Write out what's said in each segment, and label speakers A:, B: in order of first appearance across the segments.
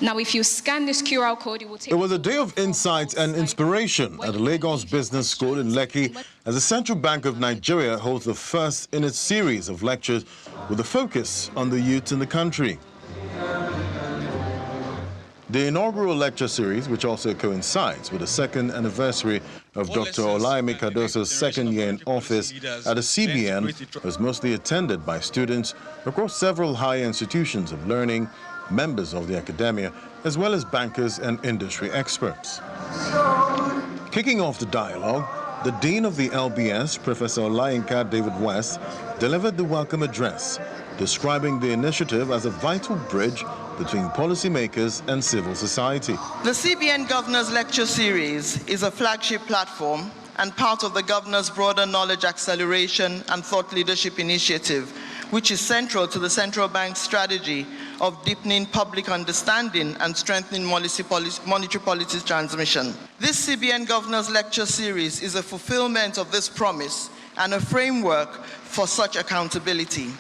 A: Now, if you scan this QR code, it will take...
B: It was a day of insight and inspiration at the Lagos Business School in Lekki as the Central Bank of Nigeria holds the first in its series of lectures with a focus on the youth in the country. The inaugural lecture series, which also coincides with the second anniversary of Dr. Olayemi Cardoso's second year in office at the CBN, was mostly attended by students across several higher institutions of learning, members of the academia, as well as bankers and industry experts. Kicking off the dialogue, the Dean of the LBS, Professor Olayinka David West, delivered the welcome address, describing the initiative as a vital bridge between policymakers and civil society.
C: The CBN Governor's Lecture Series is a flagship platform and part of the Governor's broader knowledge acceleration and thought leadership initiative, which is central to the central bank's strategy of deepening public understanding and strengthening monetary policy transmission. This CBN Governor's Lecture Series is a fulfillment of this promise and a framework for such accountability.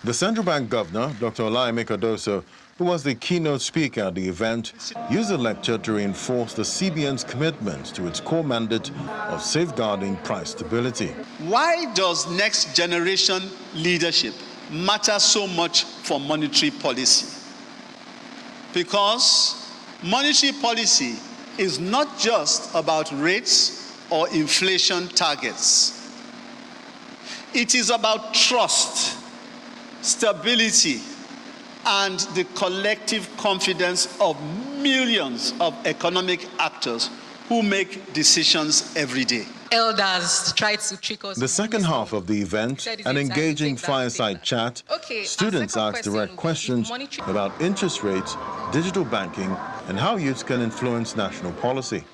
B: The Central Bank Governor, Dr. Olayemi Cardoso, who was the keynote speaker at the event, used the lecture to reinforce the CBN's commitment to its core mandate of safeguarding price stability.
D: Why does next generation leadership matter so much for monetary policy? Because monetary policy is not just about rates or inflation targets. It is about trust, stability, and the collective confidence of millions of economic actors who make decisions every day.
E: Elders tried to trick us.
B: The second half of the event, an engaging fireside chat, students asked direct questions about interest rates, digital banking, and how youths can influence national policy.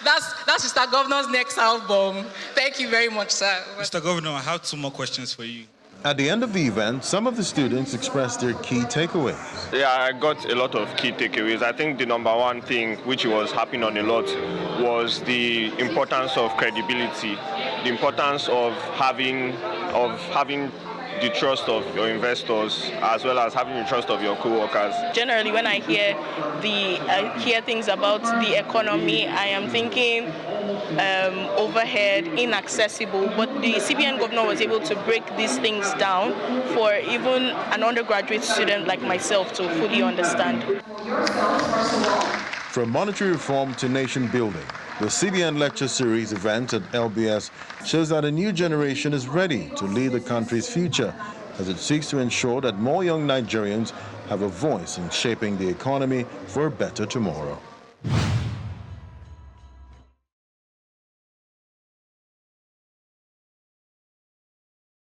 E: That's Mr. Governor's next album. Thank you very much, sir.
F: Mr. Governor, I have 2 more questions for you.
B: At the end of the event, some of the students expressed their key takeaways.
G: Yeah, I got a lot of key takeaways. I think the number one thing which was happening on a lot was the importance of credibility, the importance of having the trust of your investors as well as having the trust of your co-workers.
H: Generally, when I hear things about the economy, I am thinking overhead, inaccessible, but the CBN governor was able to break these things down for even an undergraduate student like myself to fully understand.
B: From monetary reform to nation building, the CBN Lecture Series event at LBS shows that a new generation is ready to lead the country's future as it seeks to ensure that more young Nigerians have a voice in shaping the economy for a better tomorrow.